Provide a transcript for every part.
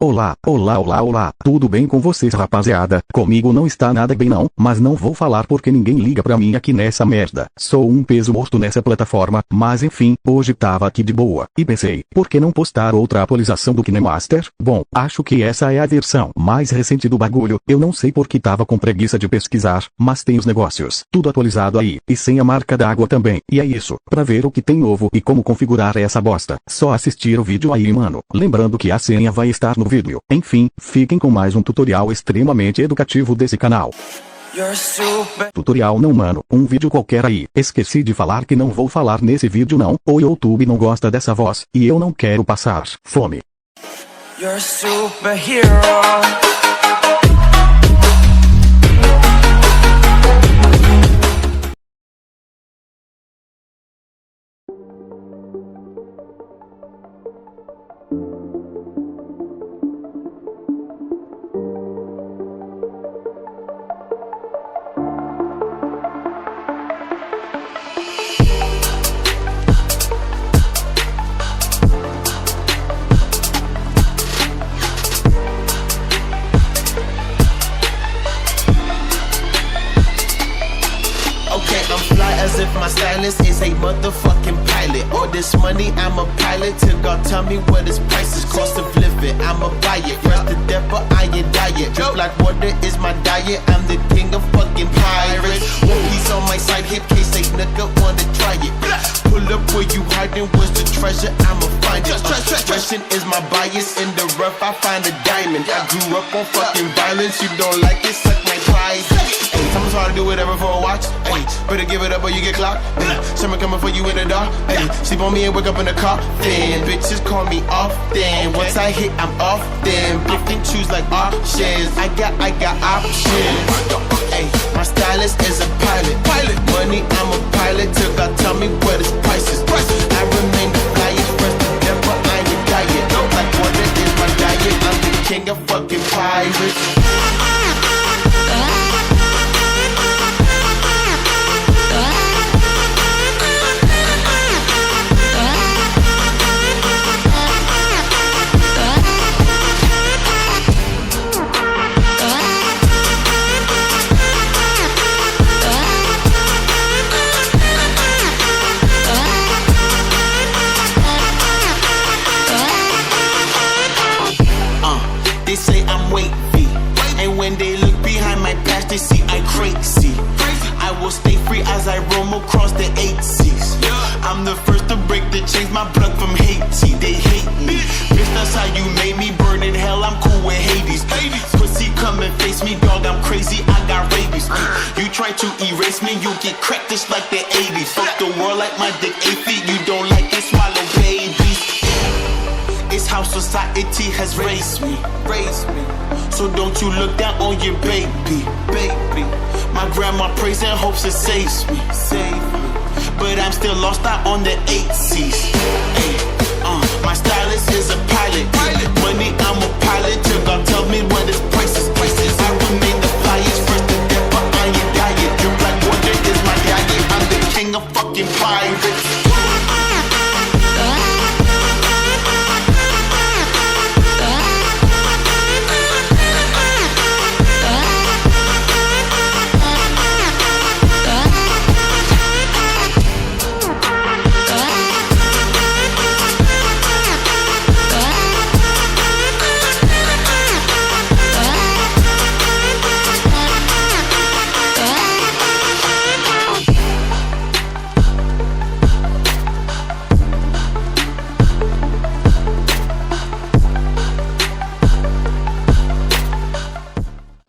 Olá, olá, olá, olá, tudo bem com vocês, rapaziada? Comigo não está nada bem não, mas não vou falar porque ninguém liga pra mim aqui nessa merda. Sou um peso morto nessa plataforma, mas enfim, hoje tava aqui de boa, e pensei, por que não postar outra atualização do Kinemaster? Bom, acho que essa é a versão mais recente do bagulho, eu não sei porque tava com preguiça de pesquisar, mas tem os negócios, tudo atualizado aí, e sem a marca d'água também, e é isso, pra ver o que tem novo e como configurar essa bosta, só assistir o vídeo aí mano, lembrando que a senha vai estar no vídeo. Enfim, fiquem com mais um tutorial extremamente educativo desse canal. Tutorial não mano, um vídeo qualquer aí. Esqueci de falar que não vou falar nesse vídeo não, o YouTube não gosta dessa voz, e eu não quero passar fome. I'm fly as if my stylist is a motherfucking pilot. All this money, I'm a pilot. Till God tell me what his price is, cost of living. I'ma buy it. Fresh to death, but I ain't diet. Drip like water is my diet. I'm the king of fucking pirates. One piece on my side hip case, a nigga wanna try it. Pull up where you hiding, where's the treasure? I'ma find it. Dressing is my bias. In the rough, I find a diamond. I grew up on fucking violence. You don't like it, suck my pride. Hey, someone's hard to do whatever for a watch. Hey, better give it up or you get clocked. Hey, someone coming for you in the dark. Hey, sleep on me and wake up in the car. Then bitches call me often. Once I hit, I'm off. Then pick and choose like options. I got options. Hey, my stylist is a pilot. Money, I'm a pilot. Till God tell me what his price is. I remain the flyest, first to death, but I ain't diet. Like water is my diet. I'm the king of fucking pirates. They say I'm wavy, and when they look behind my past, they see I'm crazy. I will stay free as I roam across the 8 seas. I'm the first to break the chains, my blood from Haiti. They hate me, bitch, that's how you made me. Burn in hell, I'm cool with Hades. Pussy, come and face me, dog, I'm crazy, I got rabies. You try to erase me, you get cracked just like the 80s. Fuck the world like my dick 8 feet, you don't like it, swallow babies. It's how society has raised me. So don't you look down on your baby. My grandma prays and hopes it saves me. But I'm still lost out on the 8 seas. Hey, my stylist is a pilot. Money, I'm a pilot. Till God tell me what his price is. I remain the flyest, first to death, but I ain't diet. Drip like water is my diet. I'm the king of fucking pirates.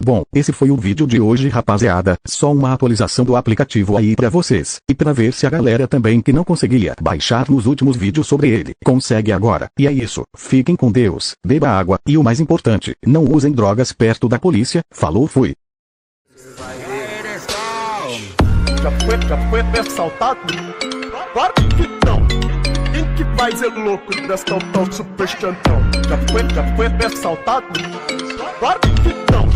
Bom, esse foi o vídeo de hoje rapaziada, só uma atualização do aplicativo aí pra vocês, e pra ver se a galera também que não conseguia baixar nos últimos vídeos sobre ele, consegue agora, e é isso, fiquem com Deus, beba água, e o mais importante, não usem drogas perto da polícia, falou fui. Já foi assaltado? Claro que não. Quem que vai ser louco desse tão super chantão? Já foi assaltado? Claro que não.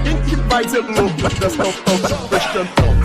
Quem que vai ser louco desse tão super chantão?